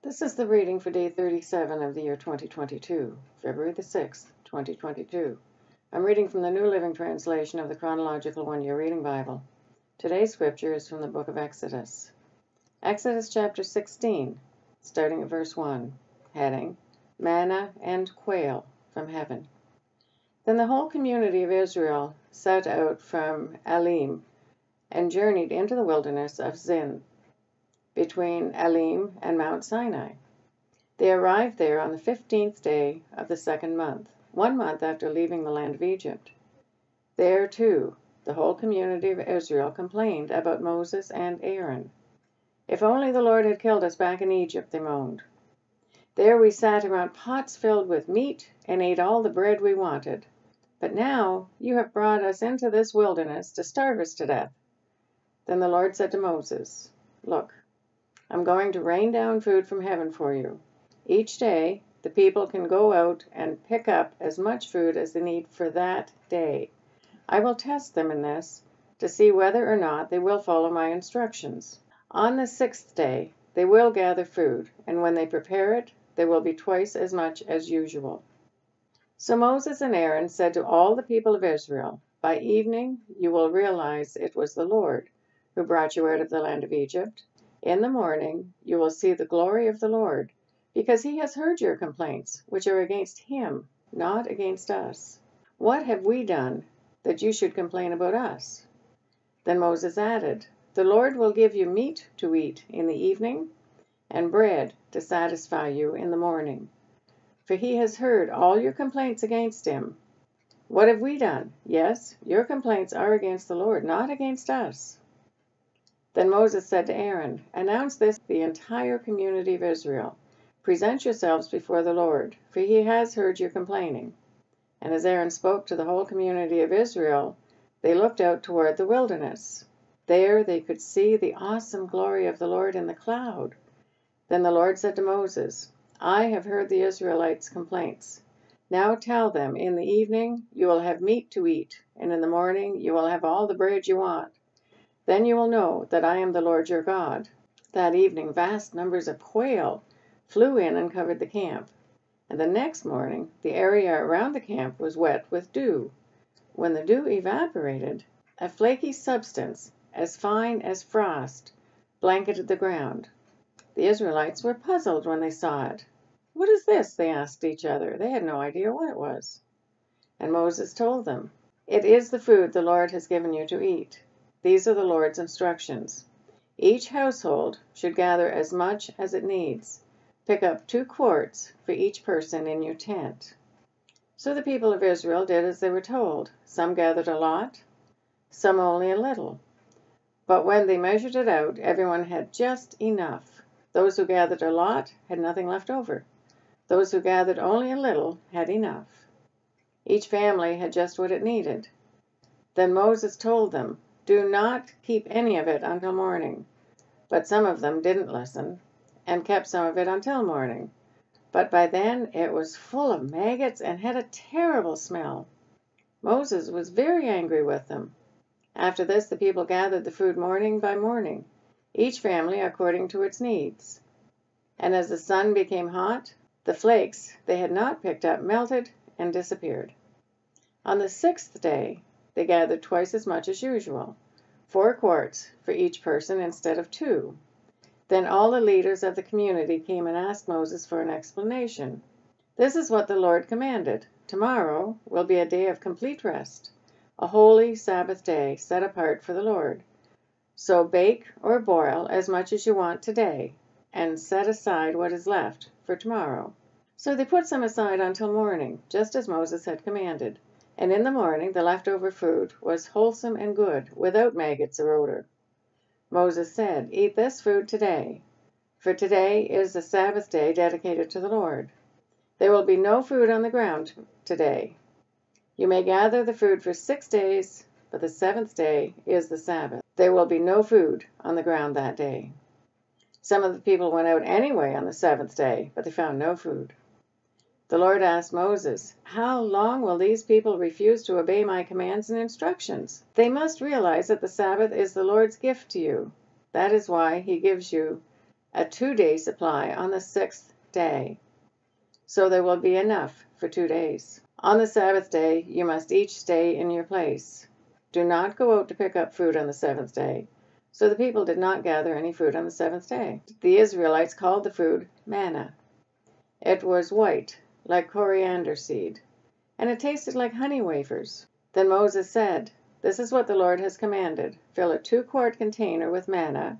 This is the reading for day 37 of the year 2022, February the 6th, 2022. I'm reading from the New Living Translation of the Chronological One-Year Reading Bible. Today's scripture is from the book of Exodus. Exodus chapter 16, starting at verse 1, heading, Manna and Quail from Heaven. Then the whole community of Israel set out from Elim and journeyed into the wilderness of Zin, between Elim and Mount Sinai. They arrived there on the 15th day of the second month, 1 month after leaving the land of Egypt. There, too, the whole community of Israel complained about Moses and Aaron. If only the Lord had killed us back in Egypt, they moaned. There we sat around pots filled with meat and ate all the bread we wanted. But now you have brought us into this wilderness to starve us to death. Then the Lord said to Moses, Look, I'm going to rain down food from heaven for you. Each day, the people can go out and pick up as much food as they need for that day. I will test them in this to see whether or not they will follow my instructions. On the 6th day, they will gather food, and when they prepare it, there will be twice as much as usual. So Moses and Aaron said to all the people of Israel, By evening you will realize it was the Lord who brought you out of the land of Egypt. In the morning you will see the glory of the Lord, because he has heard your complaints, which are against him, not against us. What have we done that you should complain about us? Then Moses added, The Lord will give you meat to eat in the evening, and bread to satisfy you in the morning. For he has heard all your complaints against him. What have we done? Yes, your complaints are against the Lord, not against us. Then Moses said to Aaron, Announce this to the entire community of Israel. Present yourselves before the Lord, for he has heard your complaining. And as Aaron spoke to the whole community of Israel, they looked out toward the wilderness. There they could see the awesome glory of the Lord in the cloud. Then the Lord said to Moses, I have heard the Israelites' complaints. Now tell them, in the evening you will have meat to eat, and in the morning you will have all the bread you want. Then you will know that I am the Lord your God. That evening vast numbers of quail flew in and covered the camp. And the next morning the area around the camp was wet with dew. When the dew evaporated, a flaky substance, as fine as frost, blanketed the ground. The Israelites were puzzled when they saw it. What is this? They asked each other. They had no idea what it was. And Moses told them, It is the food the Lord has given you to eat. These are the Lord's instructions. Each household should gather as much as it needs. Pick up 2 quarts for each person in your tent. So the people of Israel did as they were told. Some gathered a lot, some only a little. But when they measured it out, everyone had just enough. Those who gathered a lot had nothing left over. Those who gathered only a little had enough. Each family had just what it needed. Then Moses told them, Do not keep any of it until morning. But some of them didn't listen, and kept some of it until morning. But by then it was full of maggots and had a terrible smell. Moses was very angry with them. After this, the people gathered the food morning by morning, each family according to its needs. And as the sun became hot, the flakes they had not picked up melted and disappeared. On the 6th day, they gathered twice as much as usual, 4 quarts for each person instead of 2. Then all the leaders of the community came and asked Moses for an explanation. This is what the Lord commanded. Tomorrow will be a day of complete rest, a holy Sabbath day set apart for the Lord. So bake or boil as much as you want today, and set aside what is left for tomorrow. So they put some aside until morning, just as Moses had commanded. And in the morning the leftover food was wholesome and good, without maggots or odor. Moses said, Eat this food today, for today is a Sabbath day dedicated to the Lord. There will be no food on the ground today. You may gather the food for 6 days, but the 7th day is the Sabbath. There will be no food on the ground that day. Some of the people went out anyway on the 7th day, but they found no food. The Lord asked Moses, How long will these people refuse to obey my commands and instructions? They must realize that the Sabbath is the Lord's gift to you. That is why he gives you a 2-day supply on the 6th day. So there will be enough for 2 days. On the Sabbath day, you must each stay in your place. Do not go out to pick up food on the 7th day. So the people did not gather any food on the 7th day. The Israelites called the food manna. It was white, like coriander seed, and it tasted like honey wafers. Then Moses said, "This is what the Lord has commanded. Fill a 2-quart container with manna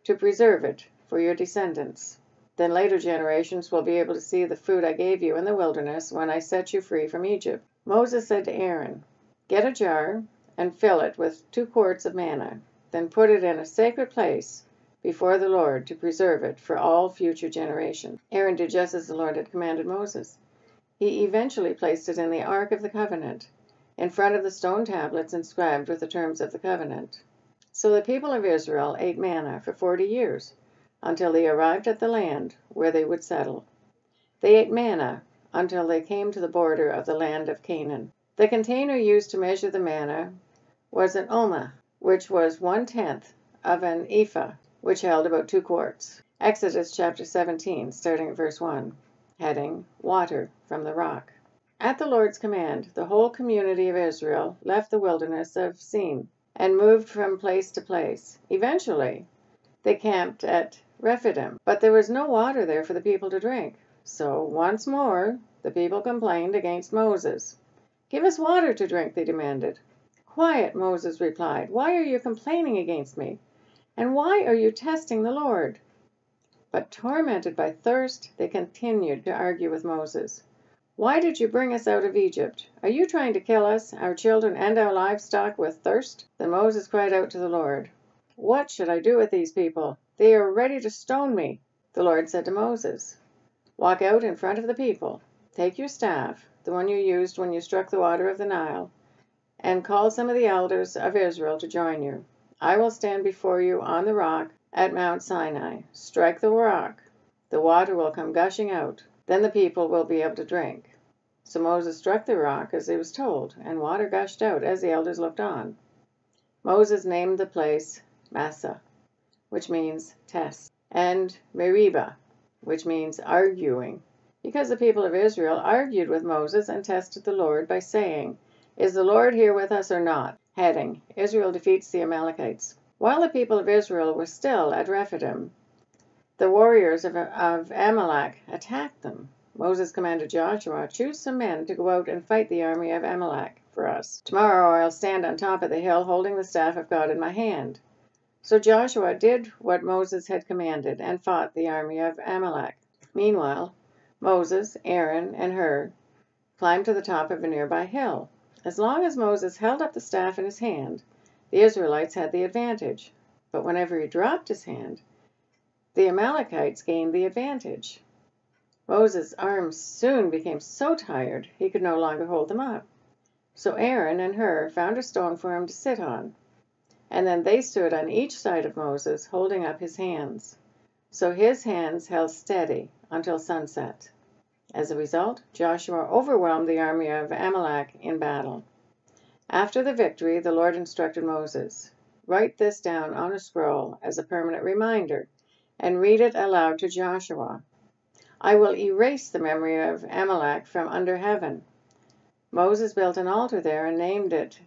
to preserve it for your descendants. Then later generations will be able to see the food I gave you in the wilderness when I set you free from Egypt." Moses said to Aaron, "Get a jar and fill it with 2 quarts of manna. Then put it in a sacred place before the Lord to preserve it for all future generations." Aaron did just as the Lord had commanded Moses. He eventually placed it in the Ark of the Covenant, in front of the stone tablets inscribed with the terms of the covenant. So the people of Israel ate manna for 40 years, until they arrived at the land where they would settle. They ate manna until they came to the border of the land of Canaan. The container used to measure the manna was an omah, which was 1/10 of an ephah, which held about 2 quarts. Exodus chapter 17, starting at verse 1. Heading, Water from the Rock. At the Lord's command, the whole community of Israel left the wilderness of Sin and moved from place to place. Eventually, they camped at Rephidim, but there was no water there for the people to drink. So once more, the people complained against Moses. "Give us water to drink," they demanded. "Quiet," Moses replied. "Why are you complaining against me? And why are you testing the Lord?" But tormented by thirst, they continued to argue with Moses. "Why did you bring us out of Egypt? Are you trying to kill us, our children, and our livestock with thirst?" Then Moses cried out to the Lord, "What should I do with these people? They are ready to stone me." The Lord said to Moses, "Walk out in front of the people. Take your staff, the one you used when you struck the water of the Nile, and call some of the elders of Israel to join you. I will stand before you on the rock at Mount Sinai. Strike the rock. The water will come gushing out. Then the people will be able to drink." So Moses struck the rock as he was told, and water gushed out as the elders looked on. Moses named the place Massah, which means test, and Meribah, which means arguing, because the people of Israel argued with Moses and tested the Lord by saying, "Is the Lord here with us or not?" Heading, Israel defeats the Amalekites. While the people of Israel were still at Rephidim, the warriors of Amalek attacked them. Moses commanded Joshua, "Choose some men to go out and fight the army of Amalek for us. Tomorrow I'll stand on top of the hill holding the staff of God in my hand." So Joshua did what Moses had commanded and fought the army of Amalek. Meanwhile, Moses, Aaron, and Hur climbed to the top of a nearby hill. As long as Moses held up the staff in his hand, the Israelites had the advantage. But whenever he dropped his hand, the Amalekites gained the advantage. Moses' arms soon became so tired he could no longer hold them up. So Aaron and Hur found a stone for him to sit on, and then they stood on each side of Moses, holding up his hands. So his hands held steady until sunset. As a result, Joshua overwhelmed the army of Amalek in battle. After the victory, the Lord instructed Moses, "Write this down on a scroll as a permanent reminder, and read it aloud to Joshua. I will erase the memory of Amalek from under heaven." Moses built an altar there and named it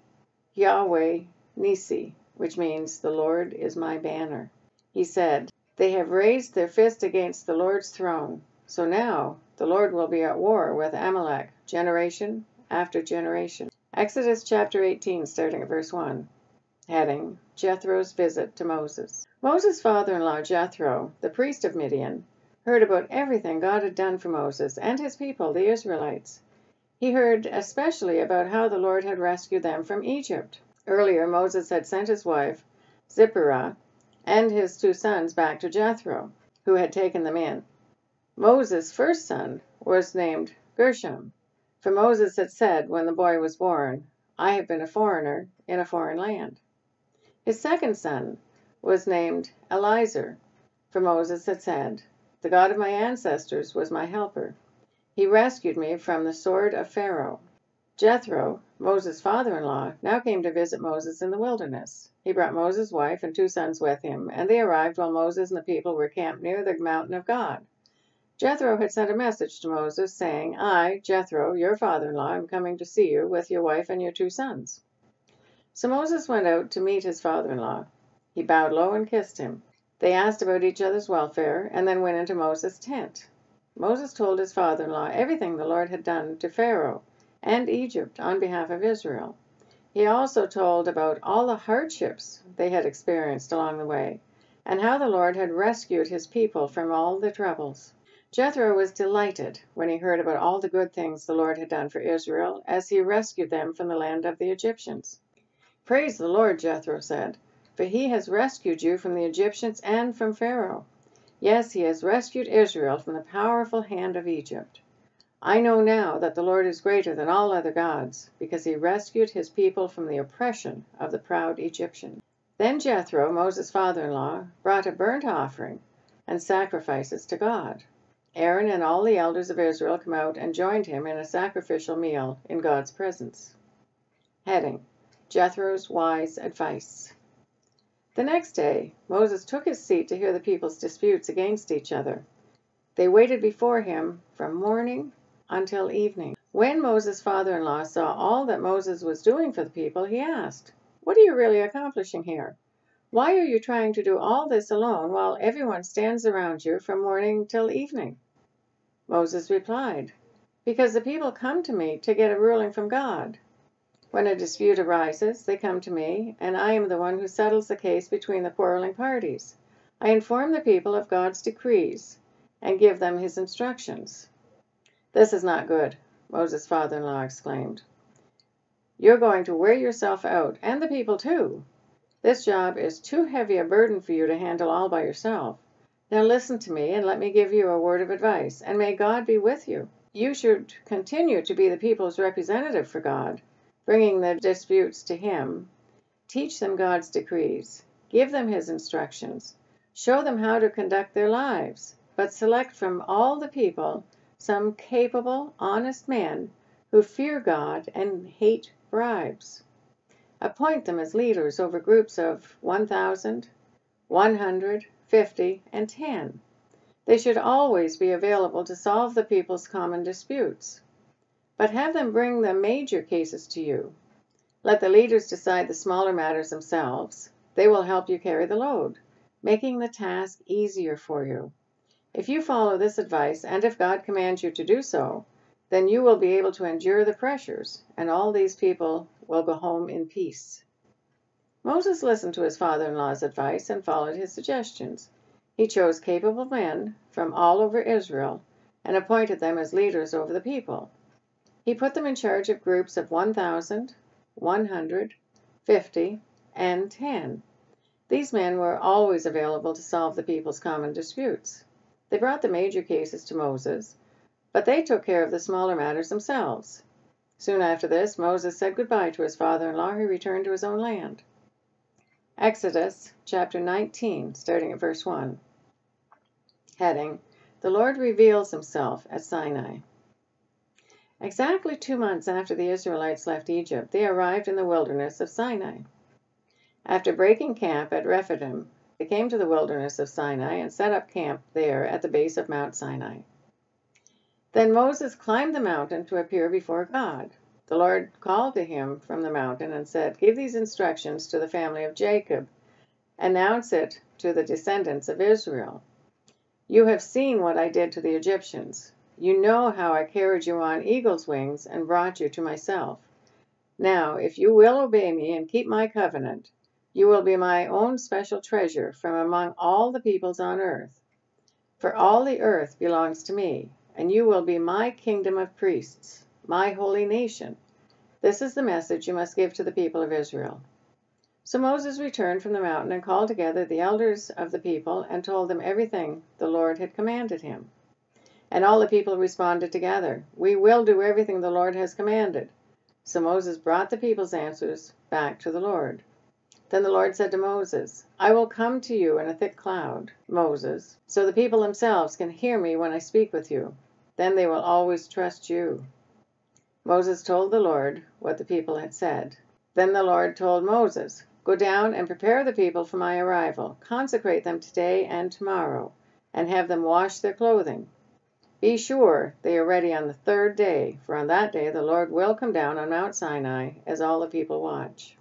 Yahweh Nissi, which means "The Lord is my banner." He said, "They have raised their fist against the Lord's throne. So now the Lord will be at war with Amalek, generation after generation." Exodus chapter 18, starting at verse 1. Heading, Jethro's visit to Moses. Moses' father-in-law Jethro, the priest of Midian, heard about everything God had done for Moses and his people, the Israelites. He heard especially about how the Lord had rescued them from Egypt. Earlier, Moses had sent his wife, Zipporah, and his 2 sons back to Jethro, who had taken them in. Moses' first son was named Gershom, for Moses had said when the boy was born, "I have been a foreigner in a foreign land." His second son was named Eliezer, for Moses had said, "The God of my ancestors was my helper. He rescued me from the sword of Pharaoh." Jethro Moses' father-in-law, now came to visit Moses in the wilderness. He brought Moses' wife and 2 sons with him, and they arrived while Moses and the people were camped near the mountain of God. Jethro had sent a message to Moses saying, I, Jethro, your father-in-law, am coming to see you with your wife and your 2 sons. So Moses went out to meet his father-in-law. He bowed low and kissed him. They asked about each other's welfare and then went into Moses' tent. Moses told his father-in-law everything the Lord had done to Pharaoh and Egypt on behalf of Israel. He also told about all the hardships they had experienced along the way and how the Lord had rescued his people from all the troubles. Jethro was delighted when he heard about all the good things the Lord had done for Israel as he rescued them from the land of the Egyptians. Praise the Lord, Jethro said, for he has rescued you from the Egyptians and from Pharaoh. Yes, he has rescued Israel from the powerful hand of Egypt. I know now that the Lord is greater than all other gods, because he rescued his people from the oppression of the proud Egyptians. Then Jethro, Moses' father-in-law, brought a burnt offering and sacrifices to God. Aaron and all the elders of Israel came out and joined him in a sacrificial meal in God's presence. Heading: Jethro's wise advice. The next day, Moses took his seat to hear the people's disputes against each other. They waited before him from morning until evening. When Moses' father-in-law saw all that Moses was doing for the people, he asked, What are you really accomplishing here? Why are you trying to do all this alone while everyone stands around you from morning till evening? Moses replied, Because the people come to me to get a ruling from God. When a dispute arises, they come to me, and I am the one who settles the case between the quarreling parties. I inform the people of God's decrees and give them his instructions. This is not good, Moses' father-in-law exclaimed. You're going to wear yourself out, and the people too. This job is too heavy a burden for you to handle all by yourself. Now listen to me and let me give you a word of advice, and may God be with you. You should continue to be the people's representative for God, bringing the disputes to him. Teach them God's decrees. Give them his instructions. Show them how to conduct their lives, but select from all the people some capable, honest men who fear God and hate bribes. Appoint them as leaders over groups of 1,000, 100, 50, and 10. They should always be available to solve the people's common disputes. But have them bring the major cases to you. Let the leaders decide the smaller matters themselves. They will help you carry the load, making the task easier for you. If you follow this advice, and if God commands you to do so, then you will be able to endure the pressures, and all these people will go home in peace. Moses listened to his father-in-law's advice and followed his suggestions. He chose capable men from all over Israel and appointed them as leaders over the people. He put them in charge of groups of 1,000, 100, 50, and 10. These men were always available to solve the people's common disputes. They brought the major cases to Moses, but they took care of the smaller matters themselves. Soon after this, Moses said goodbye to his father-in-law, who returned to his own land. Exodus chapter 19, starting at verse 1. Heading: The Lord reveals himself at Sinai. Exactly 2 months after the Israelites left Egypt, they arrived in the wilderness of Sinai. After breaking camp at Rephidim, they came to the wilderness of Sinai and set up camp there at the base of Mount Sinai. Then Moses climbed the mountain to appear before God. The Lord called to him from the mountain and said, Give these instructions to the family of Jacob. Announce it to the descendants of Israel. You have seen what I did to the Egyptians. You know how I carried you on eagle's wings and brought you to myself. Now, if you will obey me and keep my covenant, you will be my own special treasure from among all the peoples on earth. For all the earth belongs to me, and you will be my kingdom of priests, my holy nation. This is the message you must give to the people of Israel. So Moses returned from the mountain and called together the elders of the people and told them everything the Lord had commanded him. And all the people responded together, We will do everything the Lord has commanded. So Moses brought the people's answers back to the Lord. Then the Lord said to Moses, I will come to you in a thick cloud, Moses, so the people themselves can hear me when I speak with you. Then they will always trust you. Moses told the Lord what the people had said. Then the Lord told Moses, "Go down and prepare the people for my arrival. Consecrate them today and tomorrow, and have them wash their clothing. Be sure they are ready on the third day, for on that day the Lord will come down on Mount Sinai as all the people watch.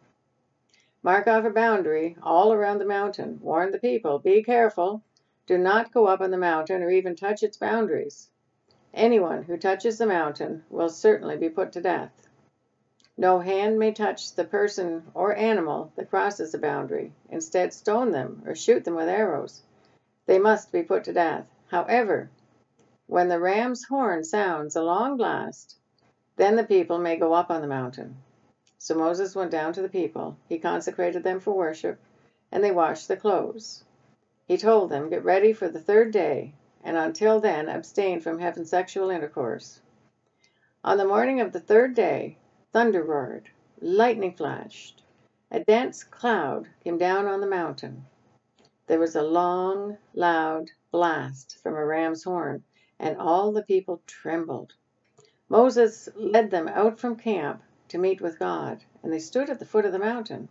Mark off a boundary all around the mountain. Warn the people, be careful. Do not go up on the mountain or even touch its boundaries. Anyone who touches the mountain will certainly be put to death. No hand may touch the person or animal that crosses the boundary. Instead, stone them or shoot them with arrows. They must be put to death. However, when the ram's horn sounds a long blast, then the people may go up on the mountain." So Moses went down to the people. He consecrated them for worship, and they washed their clothes. He told them, "Get ready for the third day, and until then abstain from having sexual intercourse." On the morning of the third day, thunder roared, lightning flashed, a dense cloud came down on the mountain. There was a long, loud blast from a ram's horn, and all the people trembled. Moses led them out from camp to meet with God, and they stood at the foot of the mountain.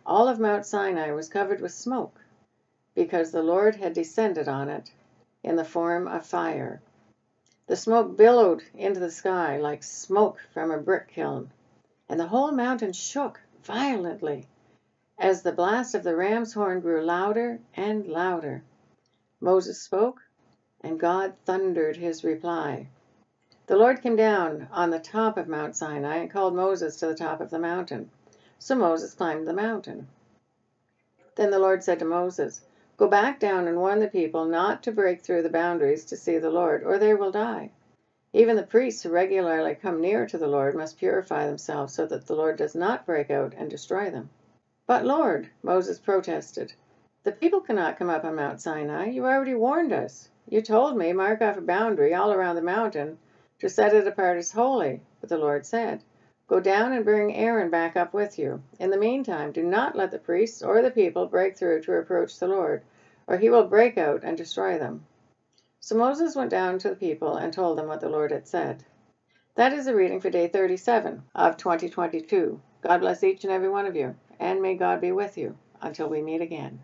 All of Mount Sinai was covered with smoke, because the Lord had descended on it in the form of fire. The smoke billowed into the sky like smoke from a brick kiln, and the whole mountain shook violently as the blast of the ram's horn grew louder and louder. Moses spoke, and God thundered his reply. The Lord came down on the top of Mount Sinai and called Moses to the top of the mountain. So Moses climbed the mountain. Then the Lord said to Moses, "Go back down and warn the people not to break through the boundaries to see the Lord, or they will die. Even the priests who regularly come near to the Lord must purify themselves so that the Lord does not break out and destroy them." "But Lord," Moses protested, "the people cannot come up on Mount Sinai. You already warned us. You told me, mark off a boundary all around the mountain to set it apart as holy." But the Lord said, "Go down and bring Aaron back up with you. In the meantime, do not let the priests or the people break through to approach the Lord, or he will break out and destroy them." So Moses went down to the people and told them what the Lord had said. That is the reading for day 37 of 2022. God bless each and every one of you, and may God be with you until we meet again.